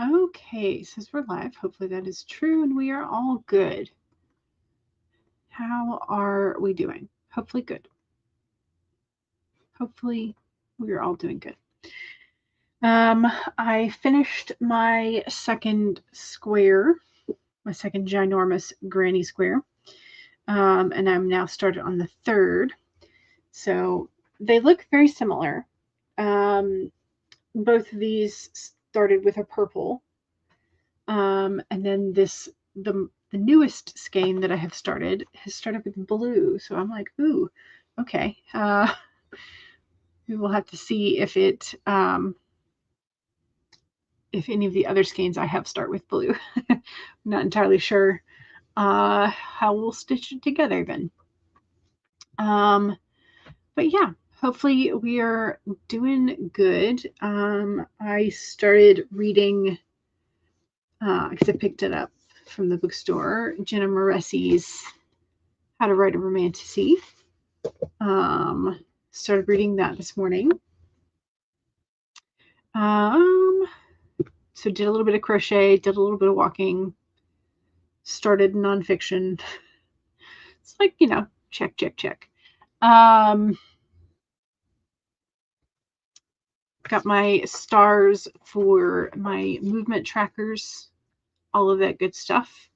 Okay, it says we're live. Hopefully that is true and we are all good. How are we doing? Hopefully good. Hopefully we are all doing good. I finished my second square, my second ginormous granny square, and I'm now started on the third. So they look very similar. Both of these started with a purple, and then the newest skein that I have started has started with blue. So I'm like, ooh, okay. We will have to see if it if any of the other skeins I have start with blue. I'm not entirely sure how we'll stitch it together then. But yeah, hopefully we are doing good. I started reading because I picked it up from the bookstore, Jenna Moressi's How to Write a Romantasy. Started reading that this morning. So did a little bit of crochet, did a little bit of walking, started nonfiction. It's like, check, check, check. Got my stars for my movement trackers, all of that good stuff.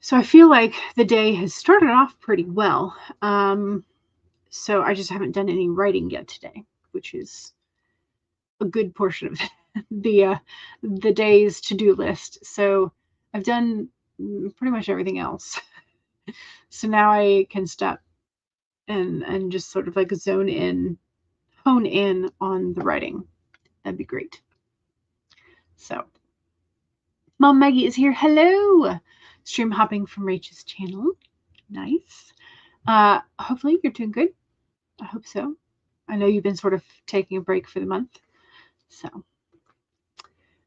So I feel like the day has started off pretty well. So I just haven't done any writing yet today, which is a good portion of the day's to-do list. So I've done pretty much everything else. So now I can stop and just sort of like hone in on the writing. That'd be great. So Mom Maggie is here. Hello. Stream hopping from Rachel's channel. Nice. Hopefully you're doing good. I hope so. I know you've been sort of taking a break for the month. So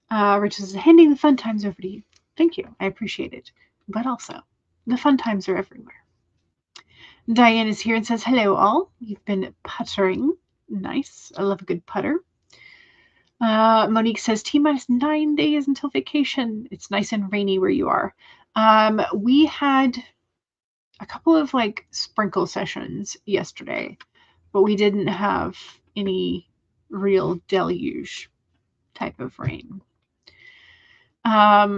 Rachel says, handing the fun times over to you. Thank you. I appreciate it. But also, the fun times are everywhere. Diane is here and says, hello all. You've been puttering. Nice. I love a good putter. Monique says, T-minus 9 days until vacation. It's nice and rainy where you are. We had a couple of like sprinkle sessions yesterday, but we didn't have any real deluge type of rain.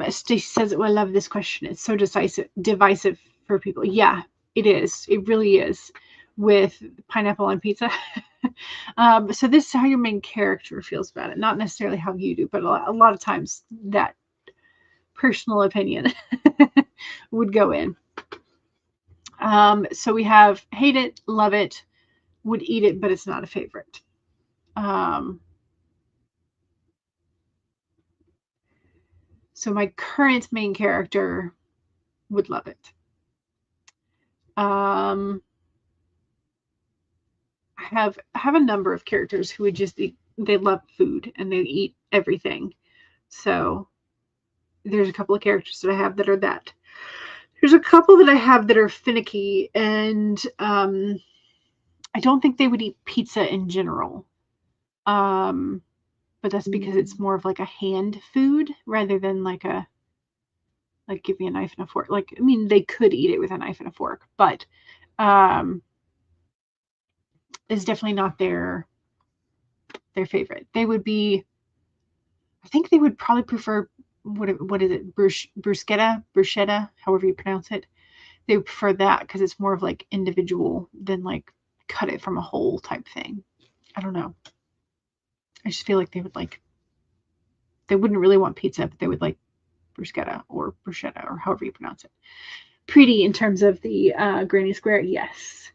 Stacey says, well, I love this question. It's so divisive for people. Yeah, it is. It really is, with pineapple on pizza. So this is how your main character feels about it, not necessarily how you do, but a lot of times that personal opinion would go in. So we have hate it, love it, would eat it, but it's not a favorite. So my current main character would love it. I have a number of characters who would just they love food and they eat everything. So there's a couple of characters that I have that are that. There's a couple that I have that are finicky, and I don't think they would eat pizza in general. But that's because it's more of like a hand food rather than like give me a knife and a fork. Like, I mean, they could eat it with a knife and a fork, but it's definitely not their favorite. They would be, I think they would probably prefer, what is it, bruschetta, however you pronounce it. They would prefer that because it's more of like individual than like cut it from a whole type thing. I don't know. I just feel like they wouldn't really want pizza, but they would like bruschetta or however you pronounce it. Pretty in terms of the granny square, yes.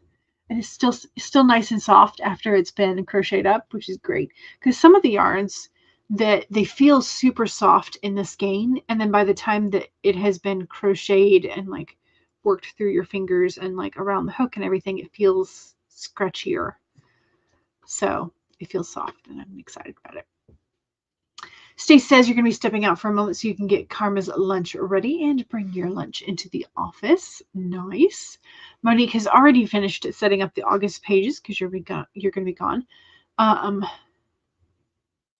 And it's still nice and soft after it's been crocheted up, which is great. Because some of the yarns, that they feel super soft in the skein, and then by the time that it has been crocheted and like worked through your fingers and like around the hook and everything, it feels scratchier. So it feels soft, and I'm excited about it. Stace says you're going to be stepping out for a moment so you can get Karma's lunch ready and bring your lunch into the office. Nice. Monique has already finished setting up the August pages because you're going to be gone. And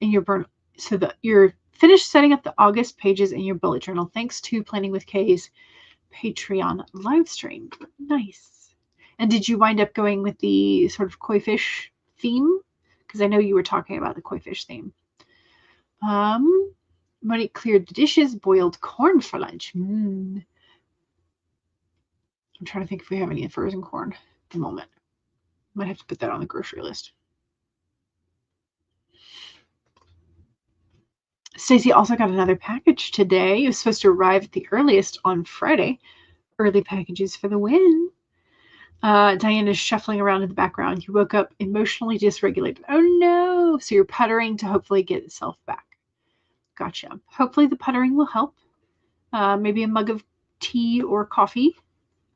your Finished setting up the August pages in your bullet journal thanks to Planning with Kay's Patreon live stream. Nice. And did you wind up going with the sort of koi fish theme? Because I know you were talking about the koi fish theme. Monique cleared the dishes, boiled corn for lunch. I'm trying to think if we have any frozen corn at the moment. Might have to put that on the grocery list. Stacy also got another package today. It was supposed to arrive at the earliest on Friday. Early packages for the win. Diane is shuffling around in the background. You woke up emotionally dysregulated. Oh no! So you're puttering to hopefully get itself back. Gotcha. Hopefully the puttering will help. Maybe a mug of tea or coffee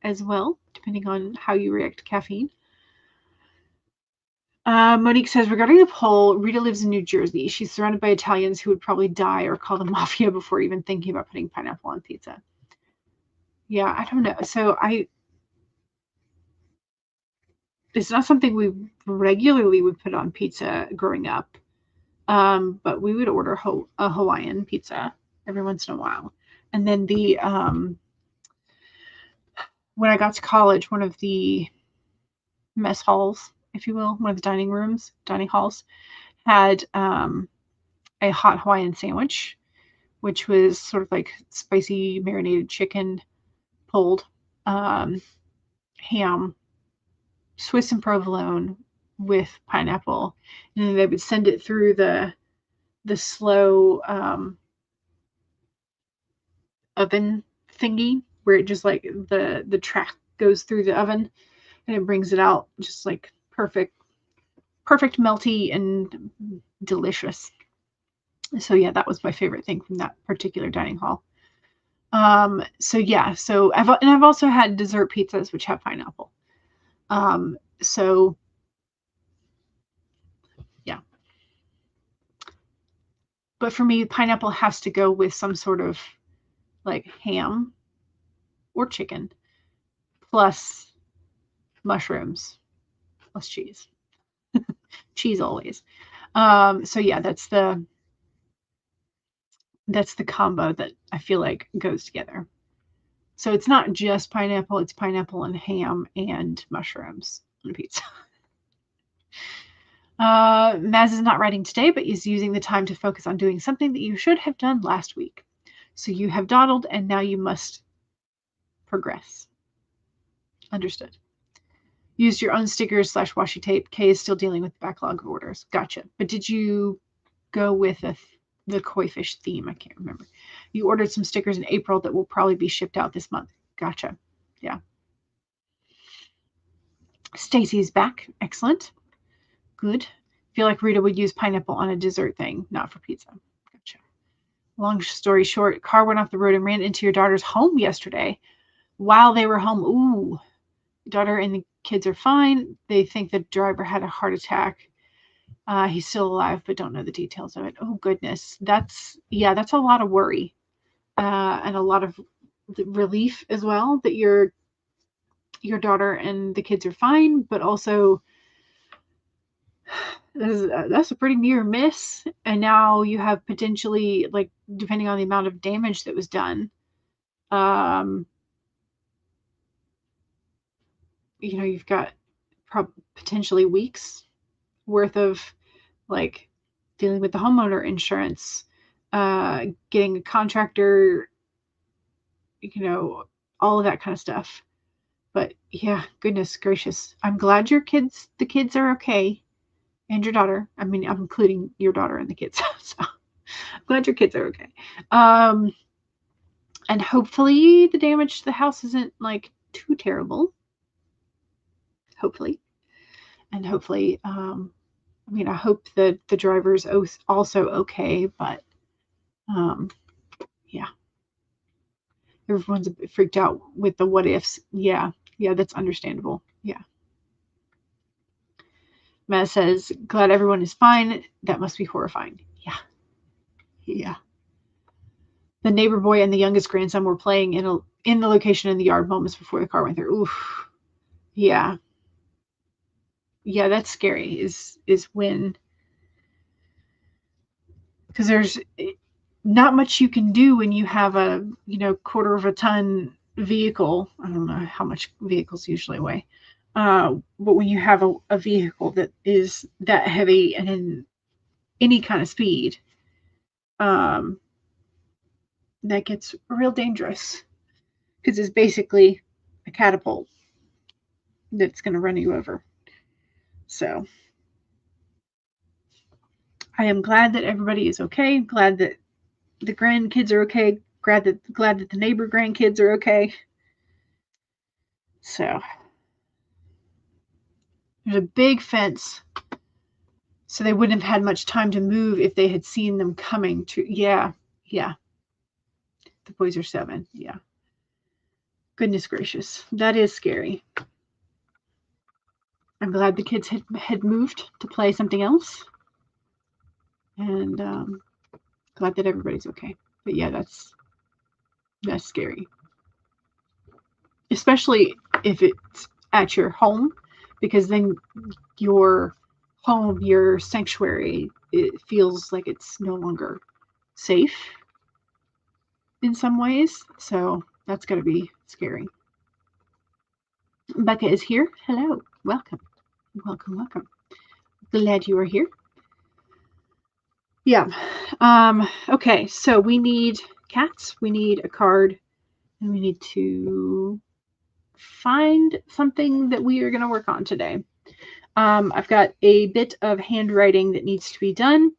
as well, depending on how you react to caffeine. Monique says, regarding the poll, Rita lives in New Jersey. She's surrounded by Italians who would probably die or call the mafia before even thinking about putting pineapple on pizza. Yeah, I don't know. So it's not something we regularly would put on pizza growing up. But we would order a Hawaiian pizza every once in a while. And then when I got to college, one of the mess halls, if you will, one of the dining halls, had a hot Hawaiian sandwich, which was sort of like spicy marinated chicken, pulled, ham, Swiss and provolone with pineapple, and then they would send it through the slow oven thingy where it just like the track goes through the oven and it brings it out just like perfect melty and delicious. So yeah, that was my favorite thing from that particular dining hall. So yeah, so I've also had dessert pizzas which have pineapple. So yeah. But for me, pineapple has to go with some sort of like ham or chicken plus mushrooms plus cheese. Cheese always. So yeah, that's the combo that I feel like goes together. So it's not just pineapple, it's pineapple and ham and mushrooms on a pizza. Maz is not writing today, but is using the time to focus on doing something that you should have done last week. So you have dawdled and now you must progress. Understood. Used your own stickers / washi tape. Kay is still dealing with the backlog of orders. Gotcha. But did you go with the koi fish theme? I can't remember. You ordered some stickers in April that will probably be shipped out this month. Gotcha. Yeah. Stacy's back. Excellent. Good. Feel like Rita would use pineapple on a dessert thing, not for pizza. Gotcha. Long story short, car went off the road and ran into your daughter's home yesterday while they were home. Ooh. Daughter and the kids are fine. They think the driver had a heart attack. He's still alive, but don't know the details of it. Oh goodness, that's a lot of worry and a lot of relief as well that your daughter and the kids are fine, but also that's a pretty near miss. And now you have potentially, like, depending on the amount of damage that was done, you've got potentially weeks worth of like dealing with the homeowner insurance, getting a contractor, all of that kind of stuff. But yeah, goodness gracious. I'm glad the kids are okay. And your daughter. I mean, I'm including your daughter and the kids. So I'm glad your kids are okay. And hopefully the damage to the house isn't like too terrible. Hopefully. And hopefully, I hope that the driver's also okay, but yeah. Everyone's a bit freaked out with the what ifs. Yeah, that's understandable. Yeah. Matt says, glad everyone is fine. That must be horrifying. Yeah. The neighbor boy and the youngest grandson were playing in the location in the yard moments before the car went through. Oof. Yeah. Yeah, that's scary. Is when, because not much you can do when you have a, quarter of a ton vehicle. I don't know how much vehicles usually weigh. But when you have a vehicle that is that heavy and in any kind of speed, that gets real dangerous because it's basically a catapult that's going to run you over. So I am glad that everybody is okay. Glad that the grandkids are okay. Glad that the neighbor grandkids are okay. So there's a big fence, so they wouldn't have had much time to move if they had seen them coming. Yeah. The boys are 7. Yeah. Goodness gracious, that is scary. I'm glad the kids had moved to play something else, and glad that everybody's okay. But yeah, that's scary, especially if it's at your home, because then your home, your sanctuary, it feels like it's no longer safe in some ways. So that's going to be scary. Becca is here. Hello. Welcome. Glad you are here. Yeah. Okay, so we need cats, we need a card, and we need to find something that we are going to work on today. I've got a bit of handwriting that needs to be done,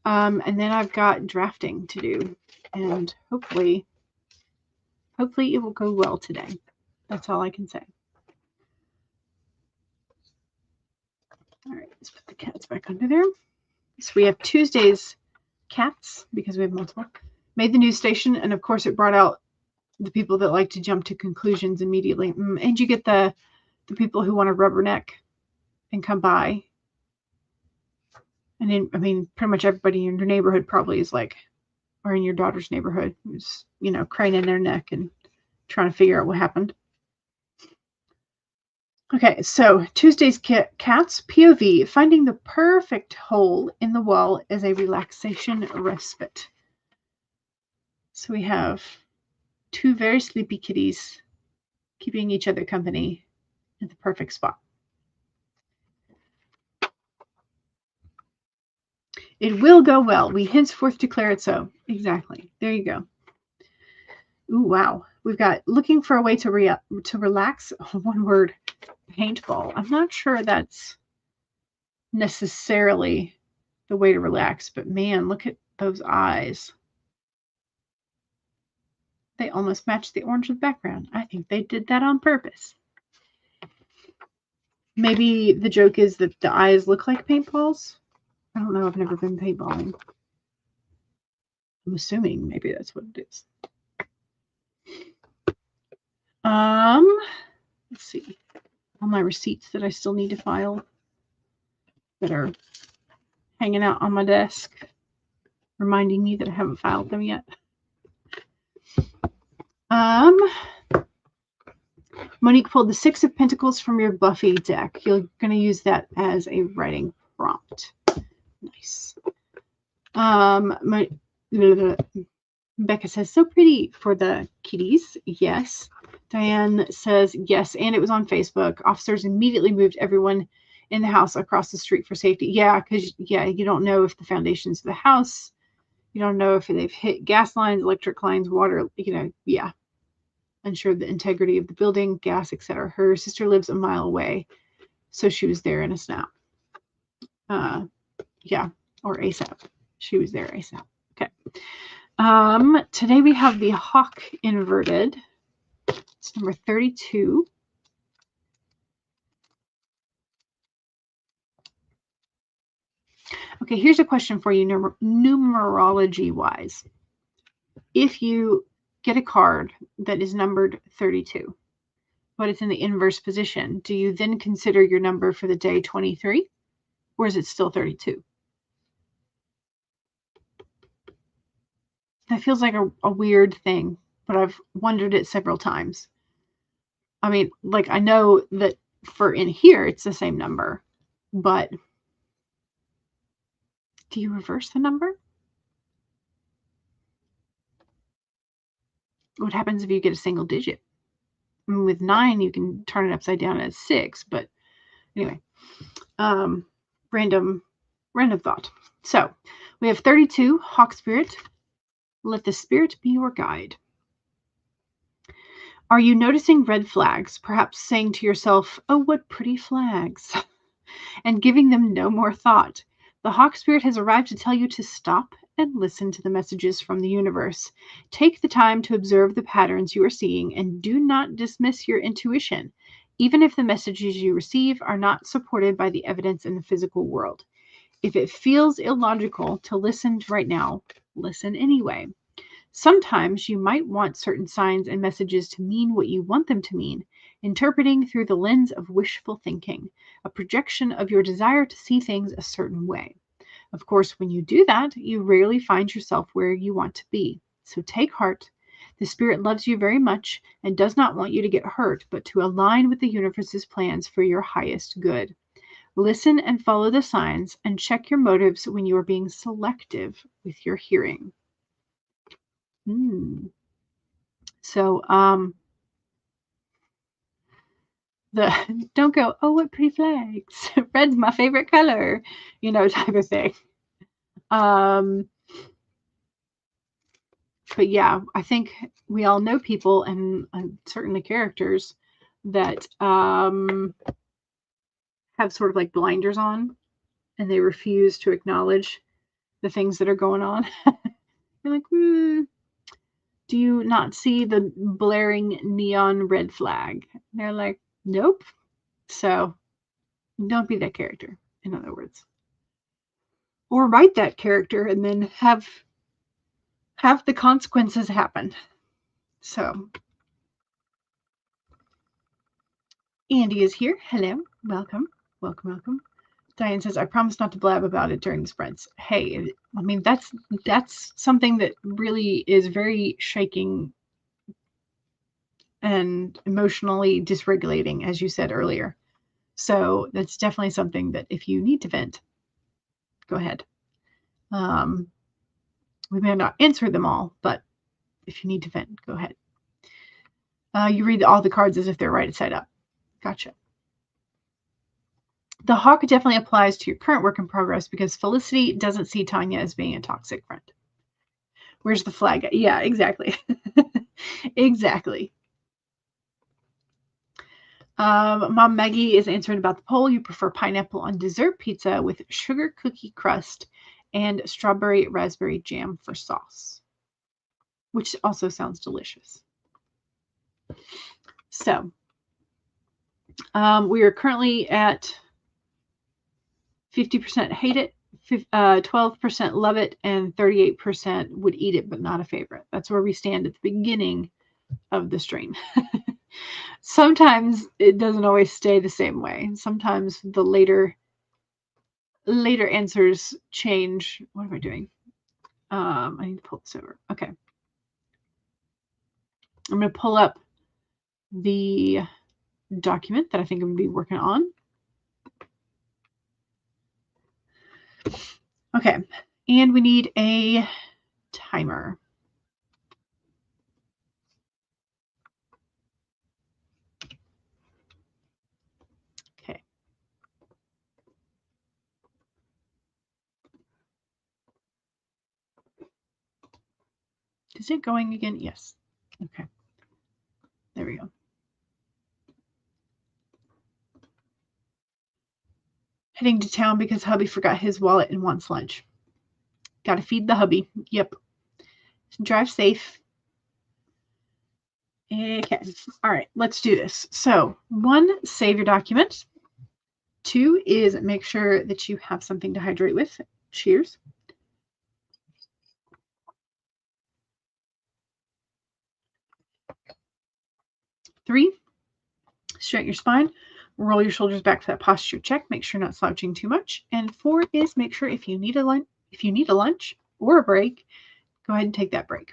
and then I've got drafting to do, and hopefully it will go well today. That's all I can say. All right, let's put the cats back under there. So we have Tuesday's cats, because we have multiple. Made the news station, and of course it brought out the people that like to jump to conclusions immediately. And you get the people who want to rubberneck and come by. And then, I mean, pretty much everybody in your neighborhood probably is like, or in your daughter's neighborhood, is, craning their neck and trying to figure out what happened. Okay, so Tuesday's cats, POV, finding the perfect hole in the wall as a relaxation respite. So we have 2 very sleepy kitties keeping each other company at the perfect spot. It will go well. We henceforth declare it so. Exactly. There you go. Ooh, wow. We've got looking for a way to relax. One word, paintball. I'm not sure that's necessarily the way to relax, but man, look at those eyes. They almost match the orange of the background. I think they did that on purpose. Maybe the joke is that the eyes look like paintballs. I don't know. I've never been paintballing. I'm assuming maybe that's what it is. Let's see. All my receipts that I still need to file that are hanging out on my desk, reminding me that I haven't filed them yet. Monique pulled the 6 of Pentacles from your Buffy deck. You're going to use that as a writing prompt. Nice. Becca says, so pretty for the kitties. Yes. Diane says, yes, and it was on Facebook. Officers immediately moved everyone in the house across the street for safety. Yeah, because, you don't know if the foundations of the house, you don't know if they've hit gas lines, electric lines, water, yeah. Unsure of the integrity of the building, gas, etc. Her sister lives a mile away, so she was there in a snap. Yeah, or ASAP. She was there ASAP. Okay. Today we have the hawk inverted. It's number 32. Okay, here's a question for you, numerology-wise. If you get a card that is numbered 32, but it's in the inverse position, do you then consider your number for the day 23? Or is it still 32? That feels like a weird thing, but I've wondered it several times. I mean, like, I know that for in here, it's the same number, but do you reverse the number? What happens if you get a single digit? I mean, with 9, you can turn it upside down as 6, but anyway, random thought. So we have 32, Hawk Spirit. Let the spirit be your guide. Are you noticing red flags, perhaps saying to yourself, oh, what pretty flags, and giving them no more thought? The Hawk Spirit has arrived to tell you to stop and listen to the messages from the universe. Take the time to observe the patterns you are seeing and do not dismiss your intuition, even if the messages you receive are not supported by the evidence in the physical world. If it feels illogical to listen right now, listen anyway. Sometimes you might want certain signs and messages to mean what you want them to mean, interpreting through the lens of wishful thinking, a projection of your desire to see things a certain way. Of course, when you do that, you rarely find yourself where you want to be. So take heart. The Spirit loves you very much and does not want you to get hurt, but to align with the universe's plans for your highest good. Listen and follow the signs and check your motives when you are being selective with your hearing. So, don't go, oh, what pretty flags. Red's my favorite color, type of thing. But yeah, I think we all know people and certainly characters that have sort of like blinders on and they refuse to acknowledge the things that are going on. You're like, do you not see the blaring neon red flag? And they're like, nope. So don't be that character, in other words. Or write that character and then have the consequences happen. So Andy is here. Hello. Welcome. Diane says, I promise not to blab about it during the sprints. Hey, I mean, that's something that really is very shaking and emotionally dysregulating, as you said earlier. So that's definitely something that if you need to vent, go ahead. We may not answer them all, but if you need to vent, go ahead. You read all the cards as if they're right side up. Gotcha. The hawk definitely applies to your current work in progress because Felicity doesn't see Tanya as being a toxic friend. Where's the flag? Yeah, exactly. Exactly. Mom Maggie is answering about the poll. You prefer pineapple on dessert pizza with sugar cookie crust and strawberry raspberry jam for sauce, which also sounds delicious. So we are currently at 50% hate it, 12% love it, and 38% would eat it but not a favorite. That's where we stand at the beginning of the stream. Sometimes it doesn't always stay the same way. Sometimes the later answers change. What am I doing? I need to pull this over. Okay. I'm going to pull up the document that I think I'm going to be working on. Okay. And we need a timer. Okay. Is it going again? Yes. Okay. There we go. Heading to town because hubby forgot his wallet and wants lunch. Got to feed the hubby. Yep. Drive safe. Okay. All right. Let's do this. So 1, save your document. 2 is make sure that you have something to hydrate with. Cheers. 3, straighten your spine. Roll your shoulders back for that posture check. Make sure you're not slouching too much. And 4 is make sure if you need a lunch or a break, go ahead and take that break.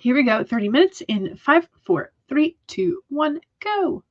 Here we go. 30 minutes in 5, 4, 3, 2, 1, go.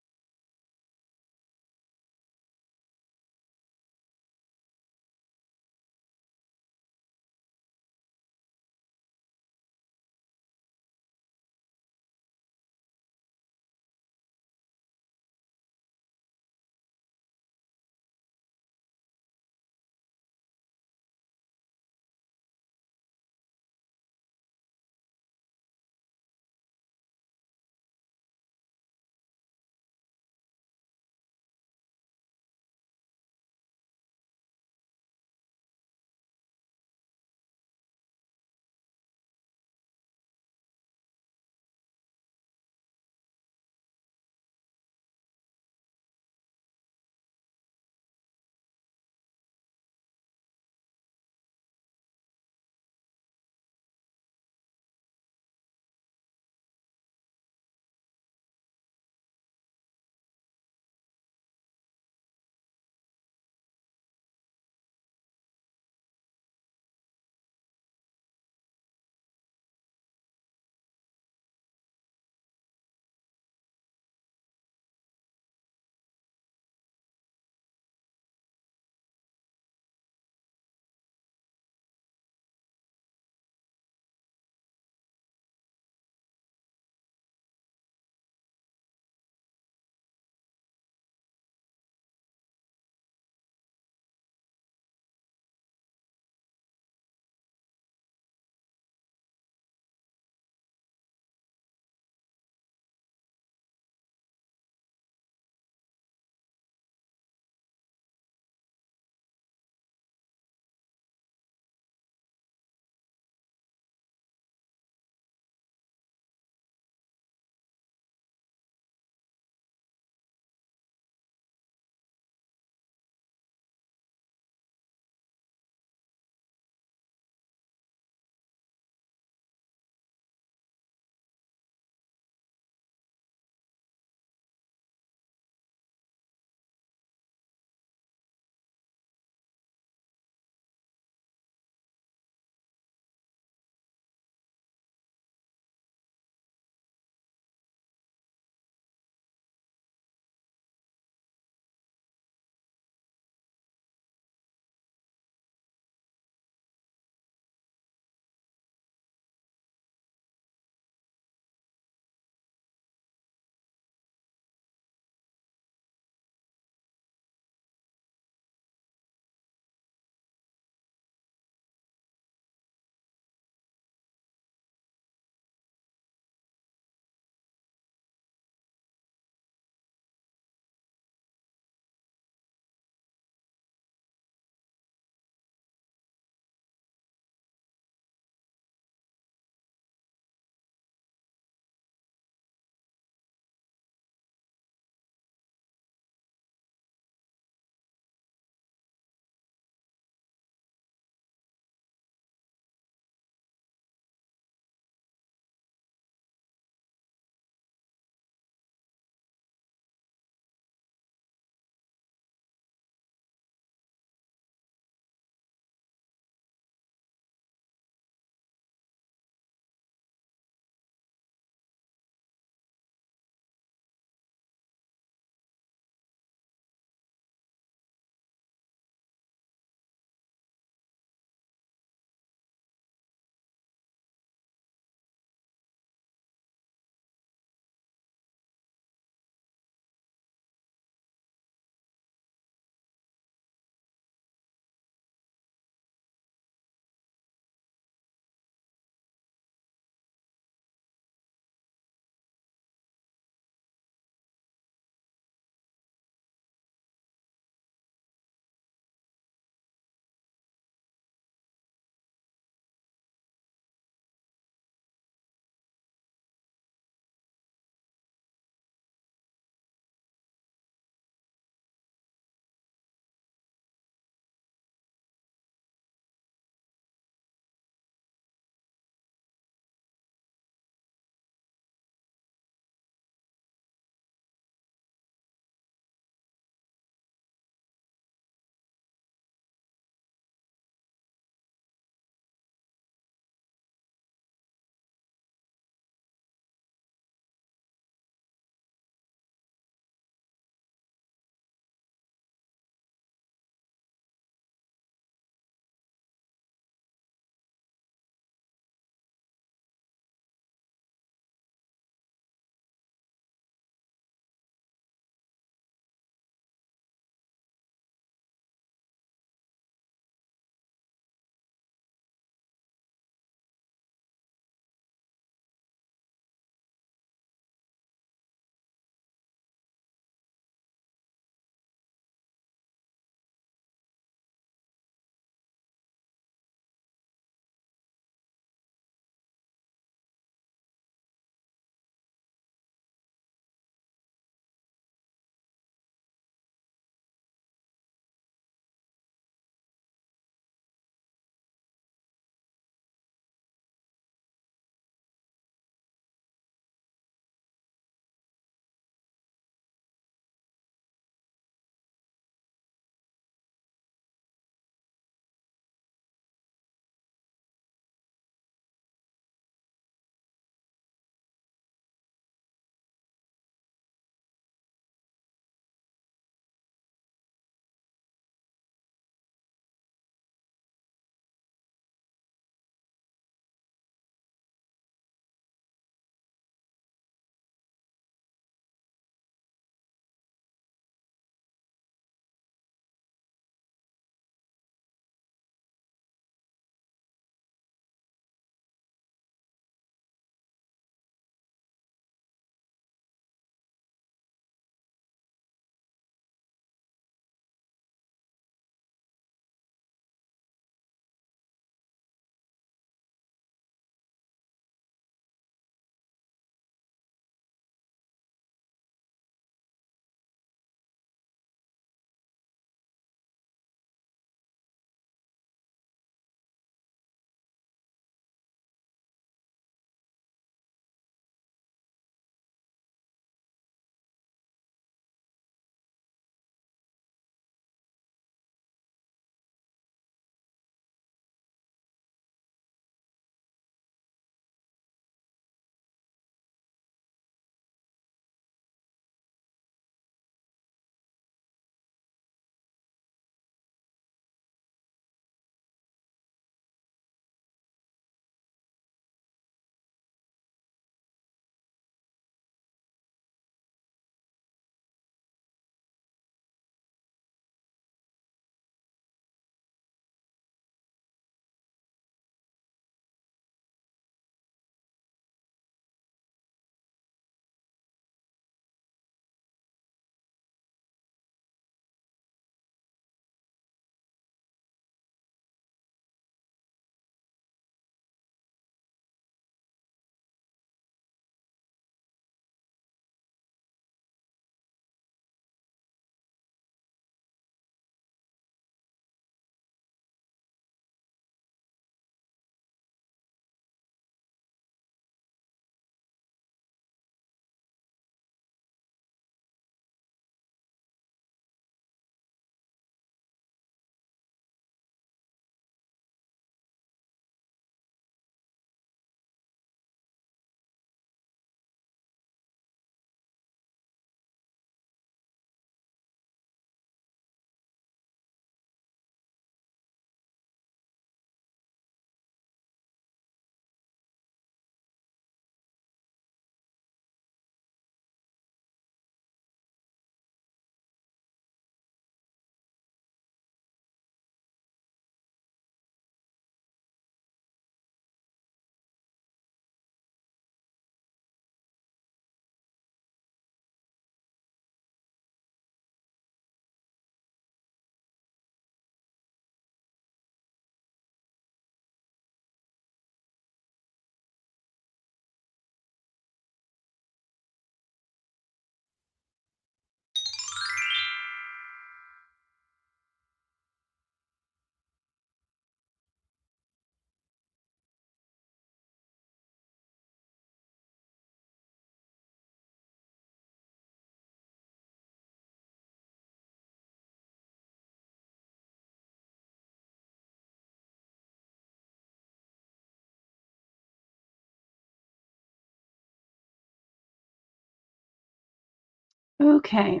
Okay.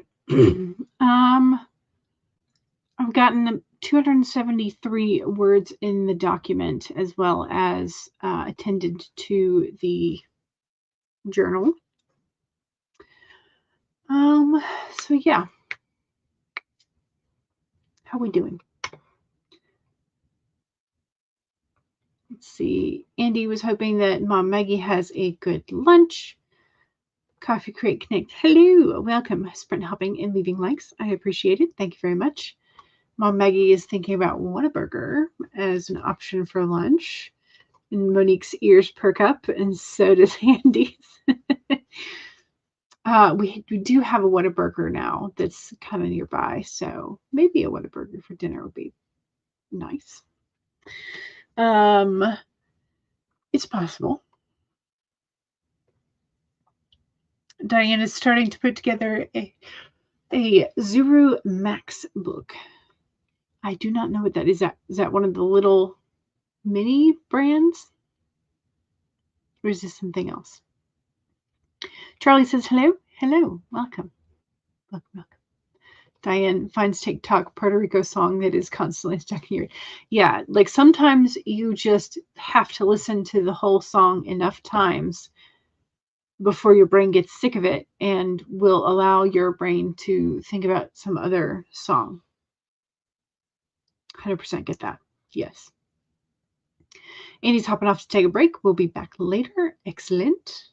I've gotten 273 words in the document, as well as attended to the journal. So yeah. How we doing? Let's see. Andy was hoping that Mom Maggie has a good lunch. Coffee Crate Connect. Hello. Welcome. Sprint hopping and leaving likes. I appreciate it. Thank you very much. Mom Maggie is thinking about Whataburger as an option for lunch. And Monique's ears perk up, and so does Andy's. We do have a Whataburger now that's kind of nearby, so maybe a Whataburger for dinner would be nice. It's possible. Diane is starting to put together a Zuru Max book. I do not know what that is. Is that one of the little mini brands? Or is this something else? Charlie says hello. Hello. Welcome. Welcome. Diane finds TikTok Puerto Rico song that is constantly stuck in your. Yeah, like sometimes you just have to listen to the whole song enough times before your brain gets sick of it and will allow your brain to think about some other song. 100% get that. Yes. Andy's hopping off to take a break. We'll be back later. Excellent.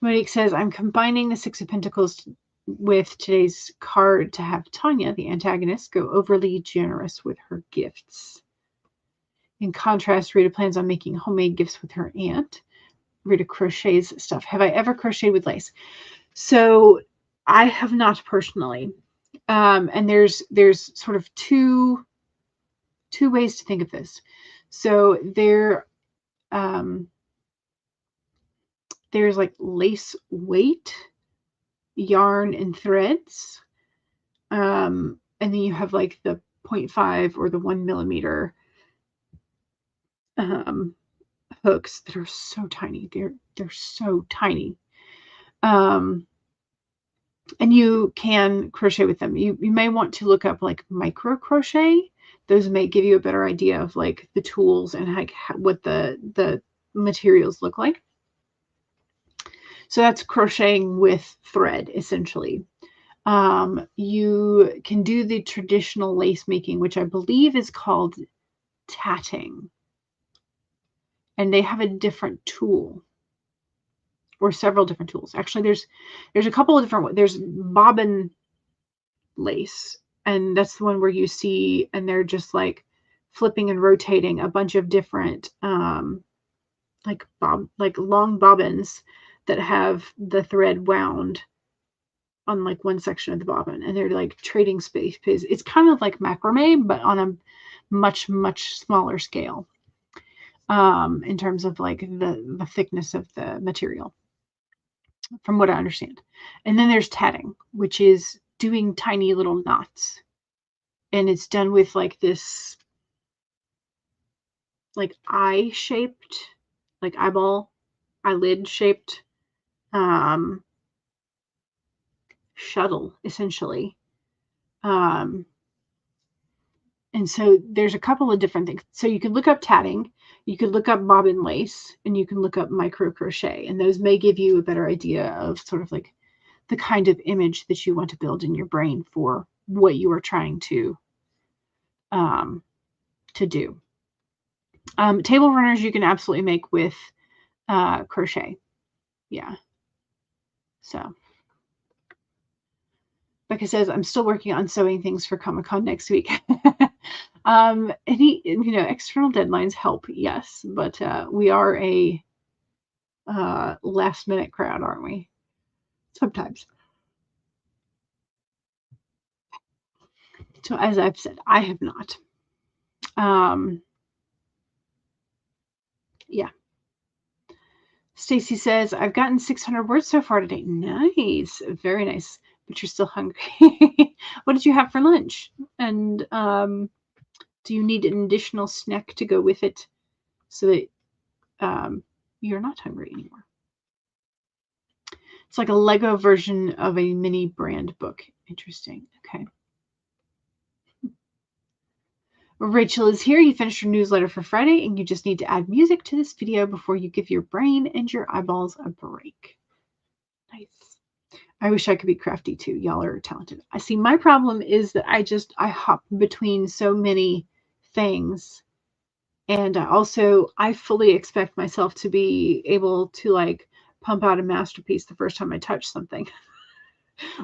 Monique says, I'm combining the Six of Pentacles with today's card to have Tanya, the antagonist, go overly generous with her gifts. In contrast, Rita plans on making homemade gifts with her aunt. Rita crochets stuff. Have I ever crocheted with lace? So I have not personally. And there's sort of two ways to think of this. So there's like lace weight, yarn, and threads. And then you have like the 0.5 or the 1 millimeter hooks that are so tiny. They're so tiny. And you can crochet with them. You may want to look up like micro crochet. Those may give you a better idea of like the tools and like what the materials look like. So that's crocheting with thread, essentially. You can do the traditional lace making, which I believe is called tatting. And they have a different tool, or several different tools. Actually, there's a couple of different. There's bobbin lace, and that's the one where you see, and they're just like flipping and rotating a bunch of different like long bobbins that have the thread wound on like one section of the bobbin, and they're like trading space. It's kind of like macrame, but on a much smaller scale in terms of like the thickness of the material, from what I understand. And then there's tatting, which is doing tiny little knots, and it's done with like this like eye-shaped, like eyelid shaped shuttle, essentially. And so there's a couple of different things. So you can look up tatting, you could look up bobbin lace, and you can look up micro crochet, and those may give you a better idea of sort of like the kind of image that you want to build in your brain for what you are trying to do. Table runners you can absolutely make with crochet. Yeah. So Becca says, I'm still working on sewing things for Comic-Con next week. Any external deadlines help, yes, but we are a last minute crowd, aren't we? Sometimes. So as I've said, I have not. Yeah. Stacy says, I've gotten 600 words so far today. Nice. Very nice. But you're still hungry. What did you have for lunch? And do you need an additional snack to go with it so that you're not hungry anymore? It's like a Lego version of a mini brand book. Interesting. Okay. Rachel is here. You finished your newsletter for Friday, and you just need to add music to this video before you give your brain and your eyeballs a break. Nice. I wish I could be crafty too. Y'all are talented. I see. My problem is that I hop between so many things, and I fully expect myself to be able to like pump out a masterpiece the first time I touch something,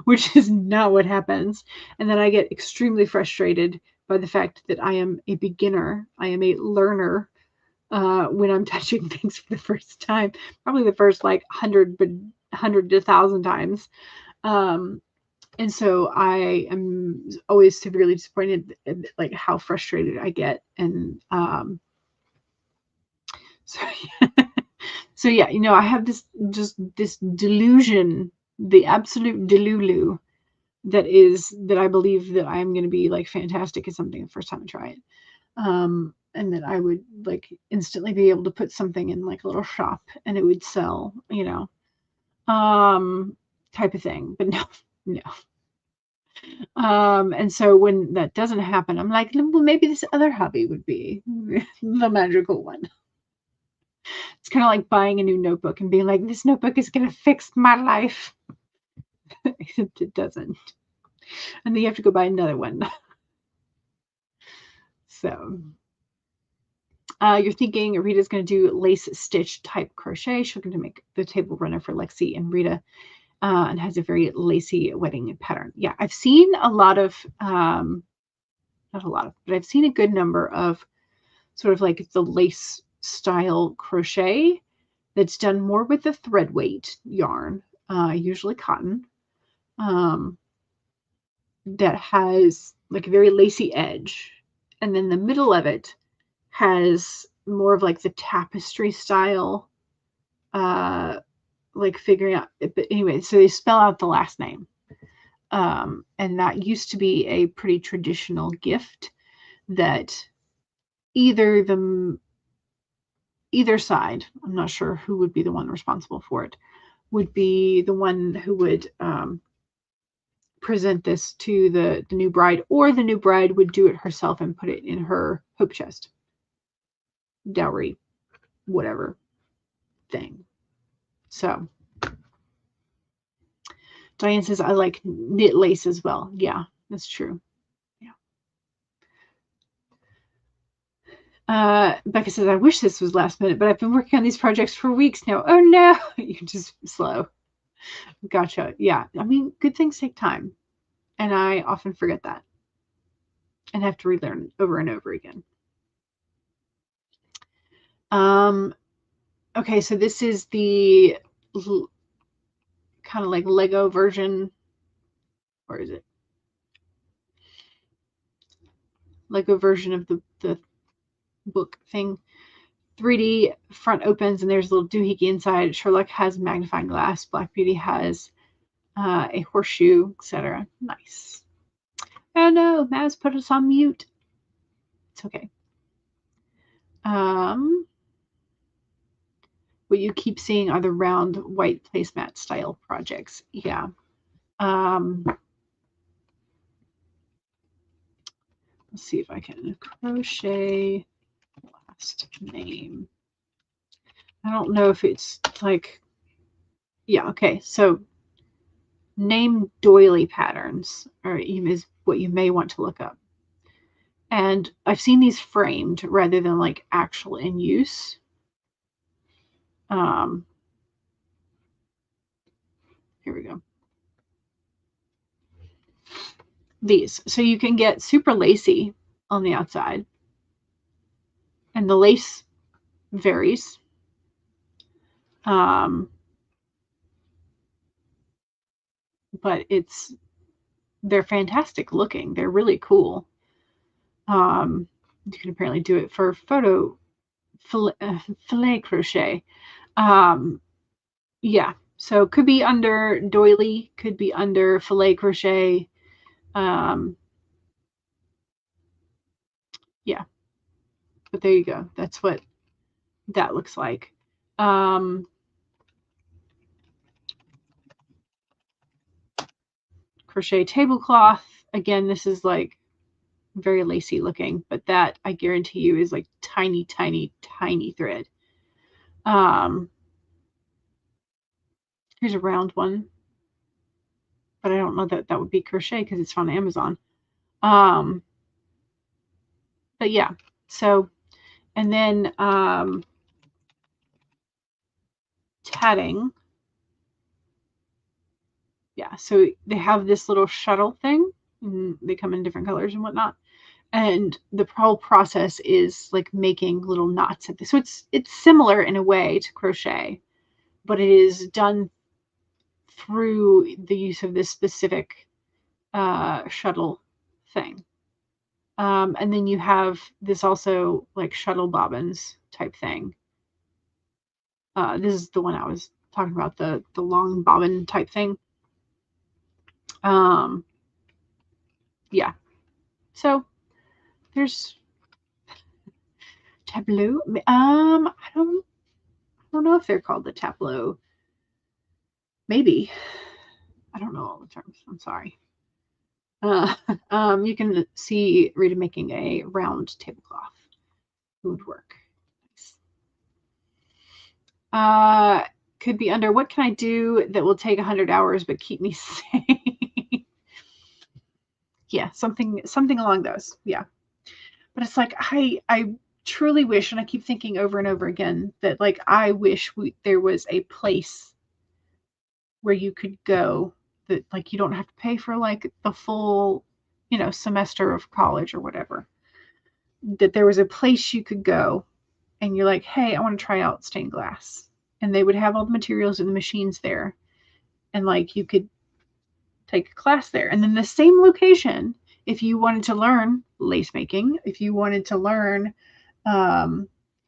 which is not what happens. And then I get extremely frustrated by the fact that I am a beginner. I am a learner when I'm touching things for the first time, probably the first like 100 to 1,000 times. And so I am always severely disappointed at like how frustrated I get. And so yeah, I have this delusion, the absolute delulu that I believe that I'm going to be like fantastic at something the first time I try it. And that I would like instantly be able to put something in like a little shop and it would sell, type of thing. But no. And so when that doesn't happen, I'm like, well, maybe this other hobby would be the magical one. It's kind of like buying a new notebook and being like, this notebook is going to fix my life. Except it doesn't. And then you have to go buy another one. So you're thinking Rita's going to do lace stitch type crochet. She's going to make the table runner for Lexi and Rita. And has a very lacy wedding pattern. Yeah, I've seen a lot of, not a lot of, but I've seen a good number of sort of like the lace style crochet that's done more with the thread weight yarn, usually cotton, that has like a very lacy edge. And then the middle of it has more of like the tapestry style, like figuring out, but anyway, so they spell out the last name. And that used to be a pretty traditional gift that either side, I'm not sure who would be the one responsible for it, would be the one who would present this to the new bride, or the new bride would do it herself and put it in her hope chest, dowry, whatever thing. So Diane says, I like knit lace as well. Yeah, that's true. Yeah. Becca says, I wish this was last minute, but I've been working on these projects for weeks now. Oh no, you're just slow. Gotcha. Yeah. I mean, good things take time. And I often forget that and have to relearn over and over again. Okay, so this is the kind of like Lego version. Where is it? Lego version of the book thing. 3D front opens and there's a little doohickey inside. Sherlock has magnifying glass. Black Beauty has a horseshoe, etc. Nice. Oh no, Maz put us on mute. It's okay. What you keep seeing are the round white placemat style projects. Yeah. Let's see if I can crochet last name. I don't know if it's like, yeah, okay. So name doily patterns is what you may want to look up. And I've seen these framed rather than like actual in use. Here we go. These. So you can get super lacy on the outside. And the lace varies. But they're fantastic looking. They're really cool. You can apparently do it for filet crochet. Yeah, so could be under doily, could be under filet crochet. Yeah, but there you go. That's what that looks like. crochet tablecloth. Again, this is like very lacy looking, but that I guarantee you is like tiny, tiny, tiny thread. Here's a round one, but I don't know that that would be crochet because it's on Amazon. But yeah, so, and then tatting. Yeah, so they have this little shuttle thing, and they come in different colors and whatnot. And the whole process is like making little knots at this. So it's similar in a way to crochet, but it is done through the use of this specific shuttle thing. And then you have this also like shuttle bobbins type thing. This is the one I was talking about, the long bobbin type thing. Yeah. So there's tableau. I don't know if they're called the tableau. Maybe. I don't know all the terms. I'm sorry. You can see Rita making a round tablecloth. It would work. Could be under what can I do that will take 100 hours but keep me sane? Yeah, something along those. Yeah. But it's like I truly wish, and I keep thinking over and over again that like I wish there was a place where you could go that like you don't have to pay for like the full, semester of college or whatever. That there was a place you could go and you're like, hey, I want to try out stained glass. And they would have all the materials and the machines there. And like you could take a class there. And then the same location, if you wanted to learn lace making, if you wanted to learn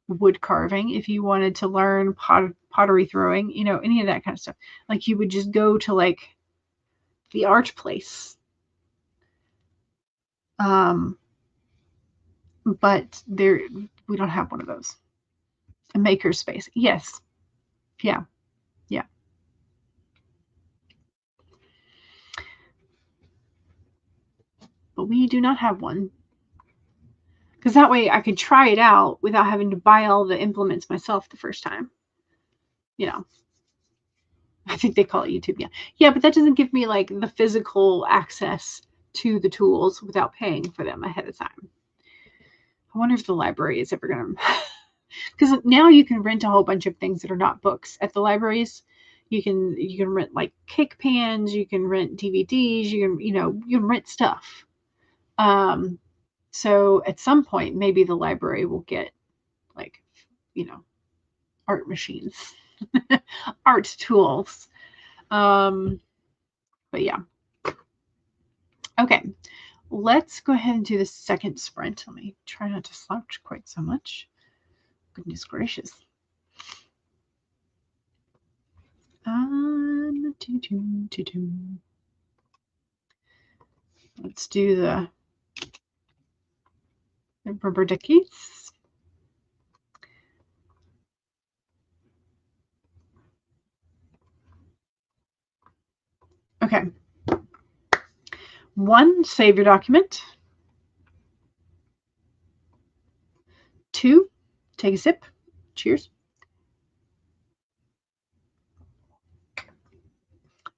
wood carving, if you wanted to learn pottery throwing, any of that kind of stuff, like you would just go to like the art place. But we don't have one of those. A maker space. Yes. Yeah. Yeah. But we do not have one. Because that way I could try it out without having to buy all the implements myself the first time. I think they call it YouTube. Yeah. Yeah, but that doesn't give me like the physical access to the tools without paying for them ahead of time. I wonder if the library is ever going to, because now you can rent a whole bunch of things that are not books at the libraries. You can rent like cake pans, you can rent DVDs, you can rent stuff. So at some point, maybe the library will get like, art machines, art tools. But yeah. Okay. Let's go ahead and do the second sprint. Let me try not to slouch quite so much. Goodness gracious. Let's do the rubber duckies. Okay. 1, save your document. 2, take a sip. Cheers.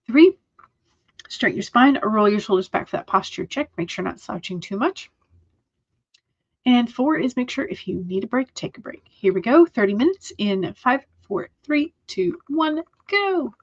3, straighten your spine or roll your shoulders back for that posture check. Make sure not slouching too much. And 4 is make sure if you need a break, take a break. Here we go. 30 minutes in 5, 4, 3, 2, 1, go.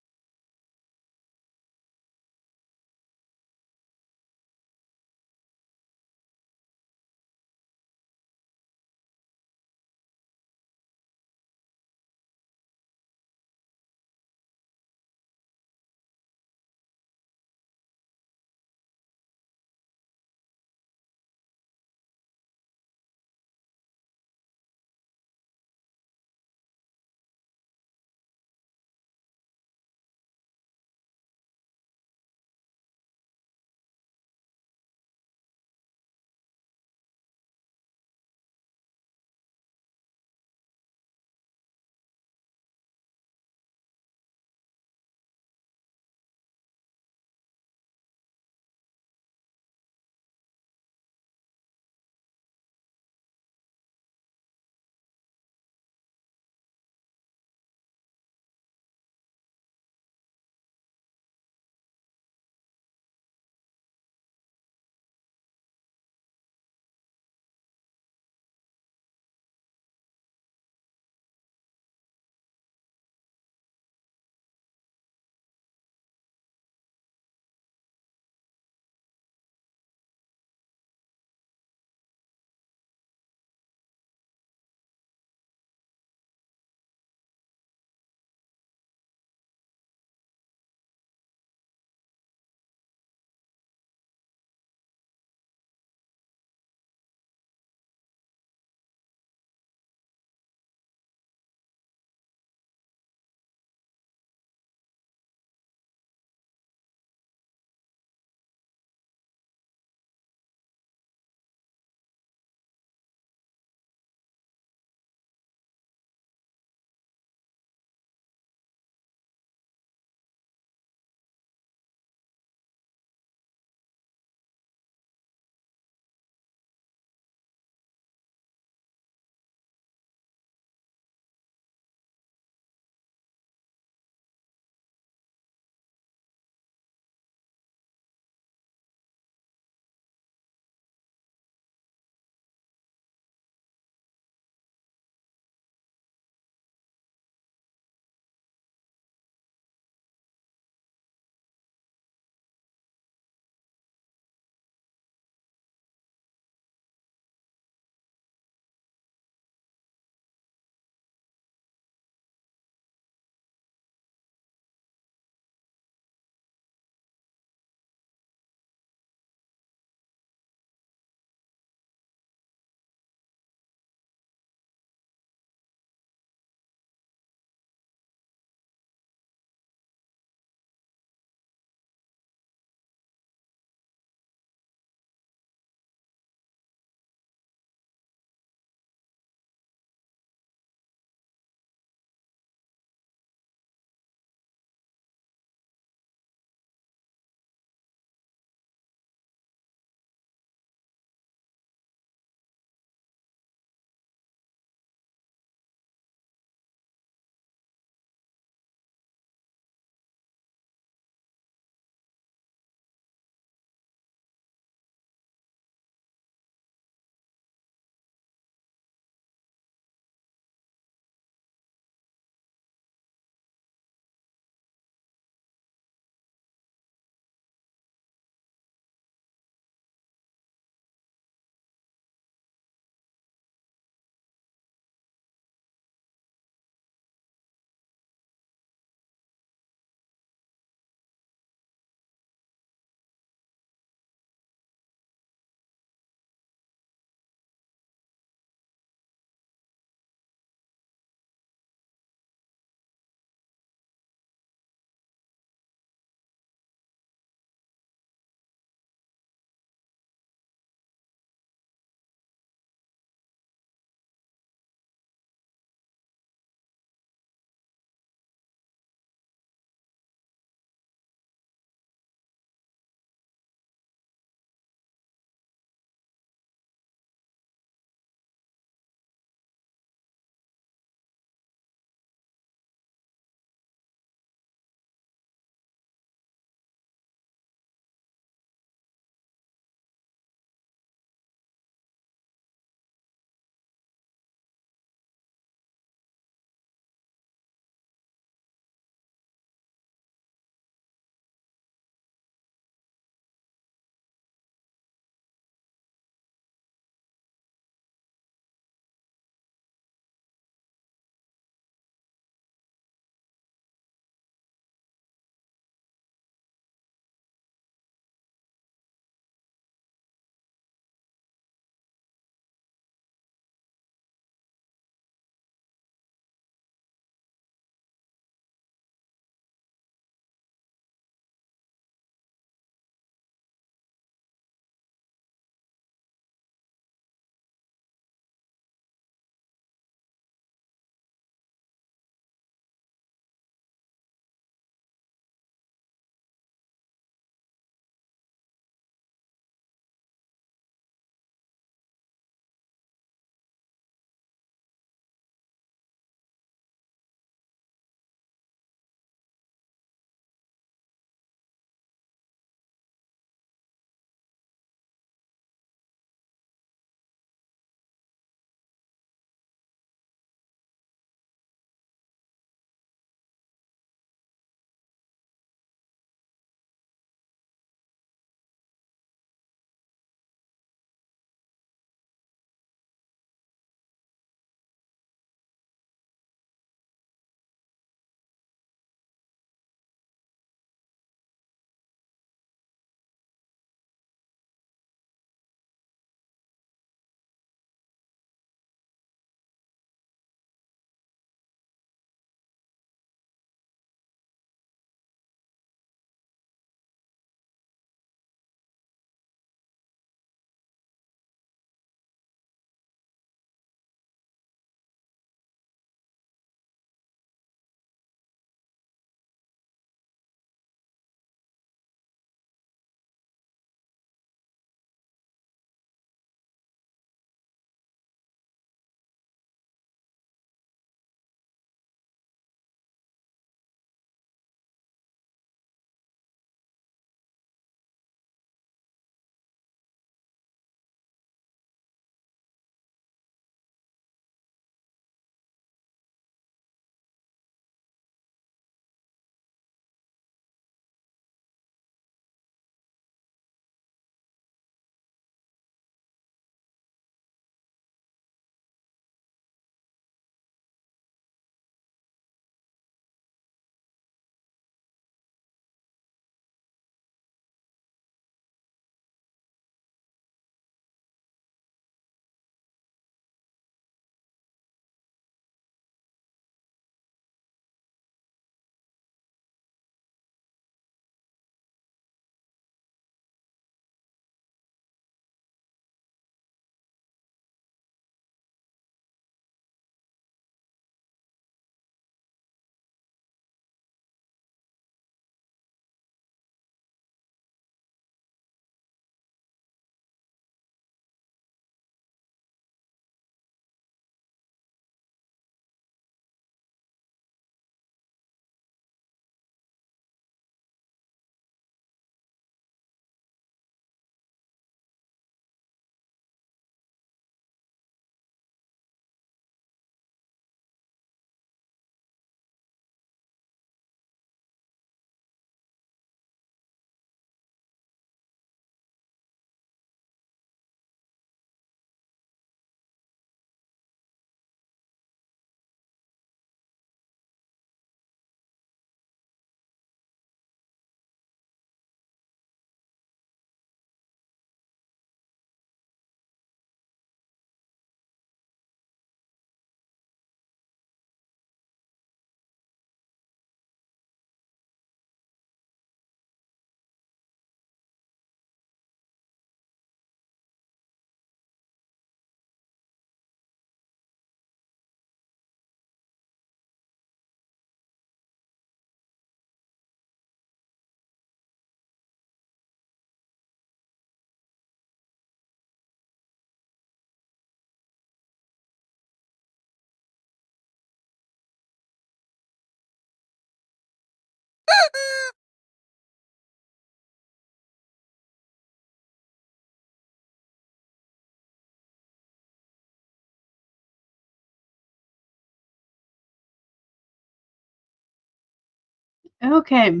Okay.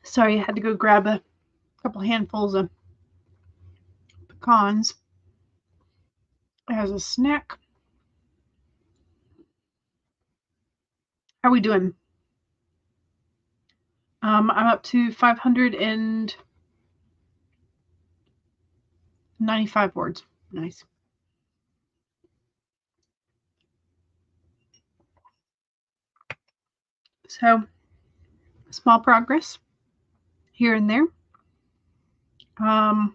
Sorry, I had to go grab a couple handfuls of pecans as a snack. How are we doing? I'm up to 595 words. Nice. So, small progress here and there. Not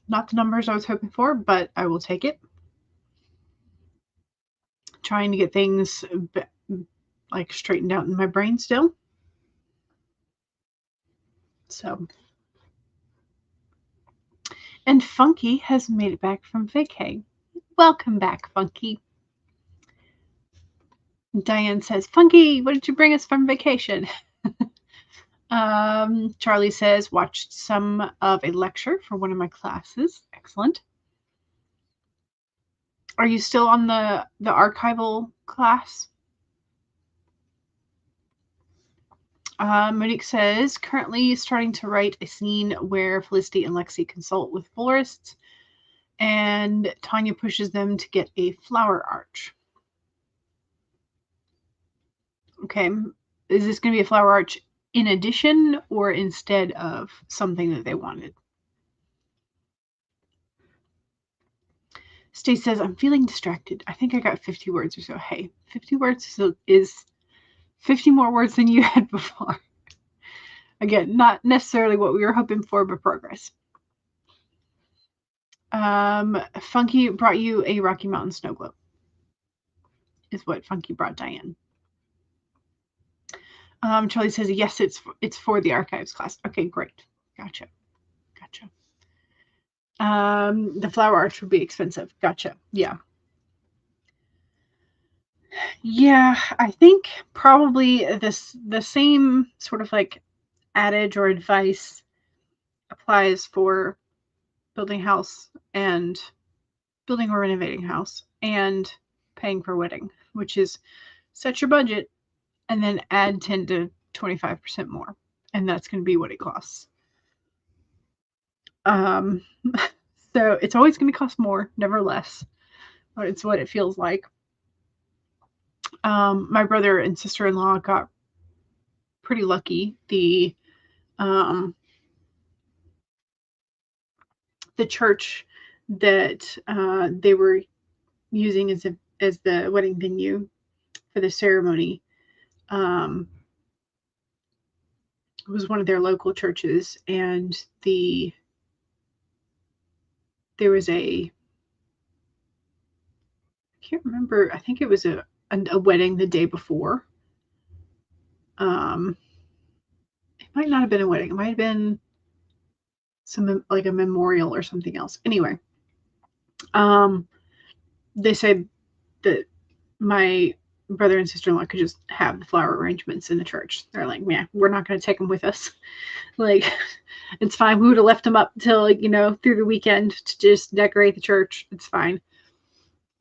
the numbers I was hoping for, but I will take it. Trying to get things like straightened out in my brain still. So, and Funky has made it back from vacay. Welcome back, Funky. Diane says, Funky, what did you bring us from vacation? Charlie says, watched some of a lecture for one of my classes. Excellent. Are you still on the archival class? Monique says, currently starting to write a scene where Felicity and Lexi consult with florists, and Tanya pushes them to get a flower arch. Okay, is this going to be a flower arch in addition or instead of something that they wanted? Stace says, I'm feeling distracted. I think I got 50 words or so. Hey, 50 words is 50 more words than you had before. Again, not necessarily what we were hoping for, but progress. Funky brought you a Rocky Mountain snow globe, is what Funky brought Diane. Charlie says, yes, it's for the archives class. Okay, great. Gotcha. The flower arch would be expensive. Gotcha. Yeah. Yeah, I think probably the same sort of like adage or advice applies for building house and building or renovating house and paying for wedding, which is set your budget and then add 10 to 25% more. And that's going to be what it costs. So it's always going to cost more, never less. But it's what it feels like. My brother and sister-in-law got pretty lucky. The church that they were using as the wedding venue for the ceremony was one of their local churches, and there was I can't remember. I think it was a wedding the day before. It might not have been a wedding. It might have been some like a memorial or something else. Anyway, they said that my brother and sister-in-law could just have the flower arrangements in the church. They're like, yeah, we're not going to take them with us. Like, it's fine. We would have left them up till, like, through the weekend to just decorate the church. It's fine.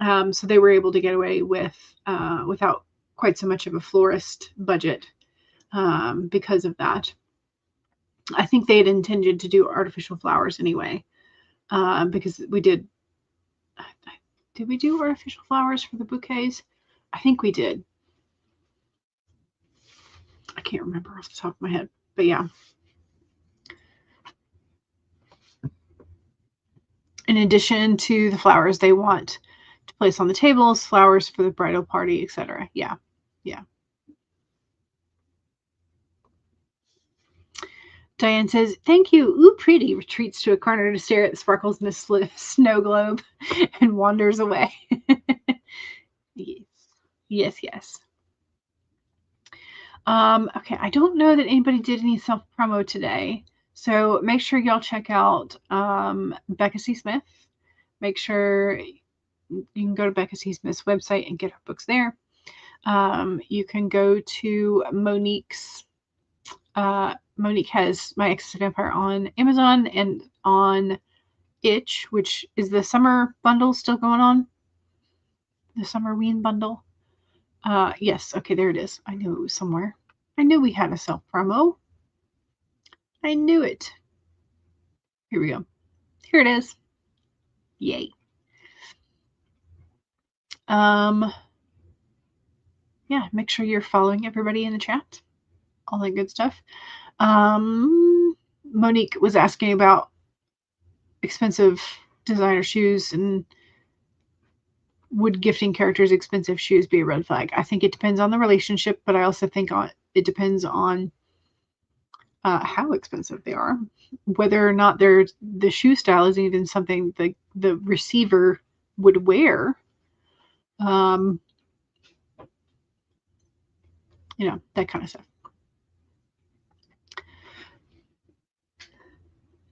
So they were able to get away with without quite so much of a florist budget because of that. I think they had intended to do artificial flowers anyway, because we did. Did we do artificial flowers for the bouquets? I think we did. I can't remember off the top of my head, but yeah. In addition to the flowers they want to place on the tables, flowers for the bridal party, etc. Yeah. Diane says, thank you. Ooh, pretty. Retreats to a corner to stare at the sparkles in the snow globe and wanders away. Yes. Okay, I don't know that anybody did any self-promo today. So make sure y'all check out Becca C. Smith. Make sure you can go to Becca C. Smith's website and get her books there. You can go to Monique's. Monique has My Exes of Empire on Amazon and on Itch, which is the summer bundle still going on. The Summerween bundle. Yes, okay, there it is. I knew it was somewhere. I knew we had a self promo. I knew it. Here we go. Here it is. Yay. Yeah, make sure you're following everybody in the chat. All that good stuff. Monique was asking about expensive designer shoes, and would gifting characters expensive shoes be a red flag? I think it depends on the relationship, but I also think it depends on how expensive they are, whether or not the shoe style is even something the receiver would wear. That kind of stuff.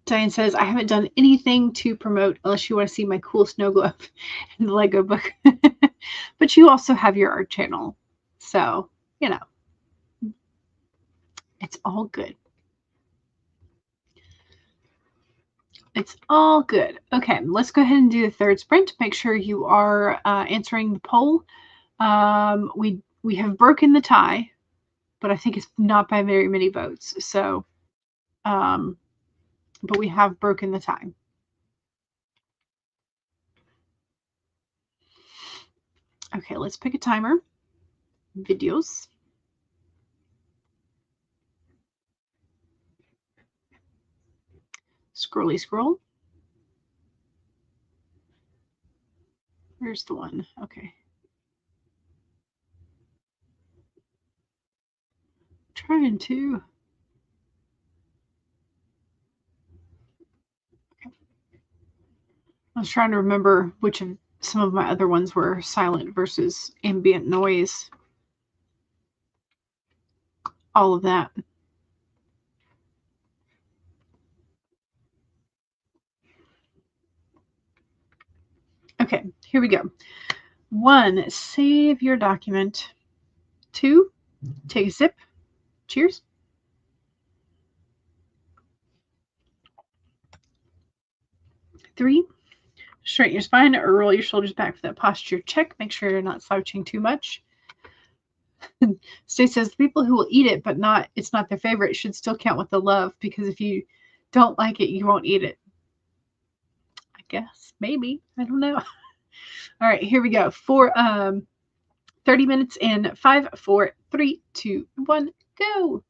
Diane says, I haven't done anything to promote unless you want to see my cool snow globe in the Lego book. But you also have your art channel. So, it's all good. It's all good. Okay, let's go ahead and do the third sprint. Make sure you are answering the poll. We have broken the tie, but I think it's not by very many votes. So, but we have broken the tie. Okay, let's pick a timer. Videos. Scrolly scroll. Where's the one? Okay. Trying to. Okay. I was trying to remember which of some of my other ones were silent versus ambient noise. All of that. Okay, here we go. 1, save your document. 2, take a sip. Cheers. 3, straighten your spine or roll your shoulders back for that posture check. Make sure you're not slouching too much. Stace says people who will eat it but it's not their favorite should still count with the love, because if you don't like it, you won't eat it. I guess. Maybe. I don't know. All right, here we go. For 30 minutes in 5, 4, 3, 2, 1, go.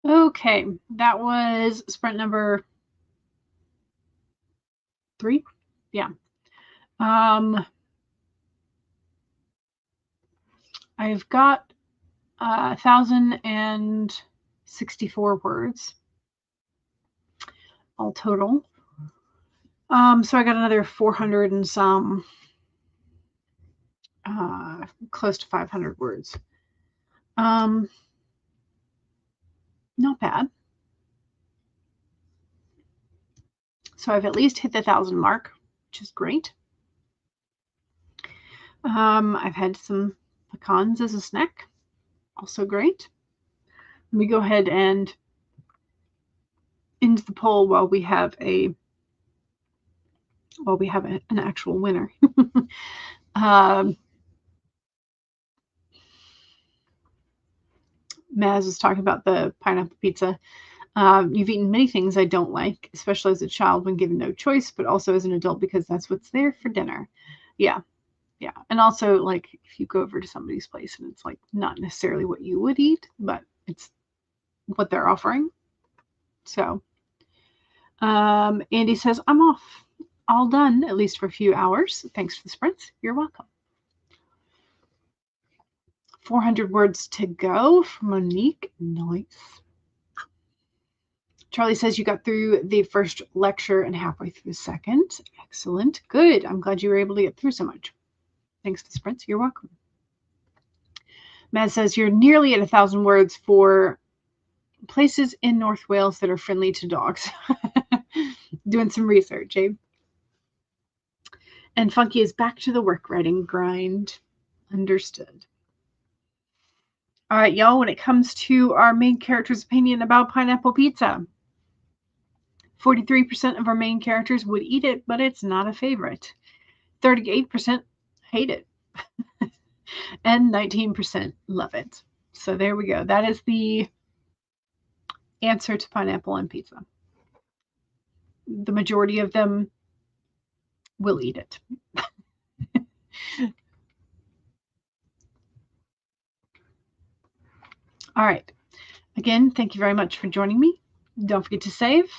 Okay, that was sprint number 3. Yeah. I've got 1,064 words all total. So I got another 400 and some, close to 500 words. Not bad. So I've at least hit the 1,000 mark, which is great. I've had some pecans as a snack, also great. Let me go ahead and end the poll while we have an actual winner. Maz is talking about the pineapple pizza. You've eaten many things I don't like, especially as a child when given no choice, but also as an adult because that's what's there for dinner. Yeah. Yeah. And also, like, if you go over to somebody's place and it's like not necessarily what you would eat, but it's what they're offering. So, Andy says, I'm off. All done, at least for a few hours. Thanks for the sprints. You're welcome. 400 words to go from Monique. Nice. Charlie says you got through the first lecture and halfway through the second. Excellent. Good. I'm glad you were able to get through so much. Thanks to sprints. You're welcome. Matt says you're nearly at 1,000 words for places in North Wales that are friendly to dogs. Doing some research, eh? And Funky is back to the work writing grind. Understood. All right, y'all, when it comes to our main character's opinion about pineapple pizza, 43% of our main characters would eat it, but it's not a favorite. 38% hate it. And 19% love it. So there we go. That is the answer to pineapple on pizza. The majority of them will eat it. All right. Again, thank you very much for joining me. Don't forget to save.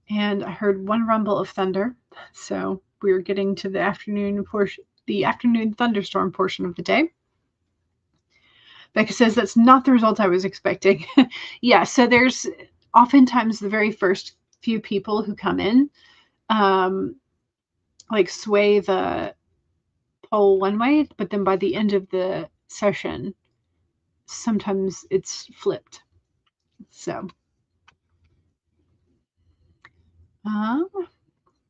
And I heard one rumble of thunder, so we're getting to the afternoon thunderstorm portion of the day. Becca says that's not the result I was expecting. Yeah, so there's oftentimes the very first few people who come in, like sway the poll one way, but then by the end of the session, sometimes it's flipped. So,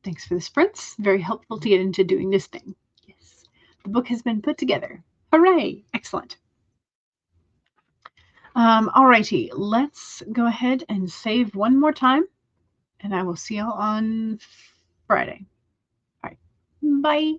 thanks for the sprints. Very helpful to get into doing this thing. Yes, the book has been put together. Hooray! Excellent. Alrighty, let's go ahead and save one more time, and I will see y'all on Friday. All right, bye.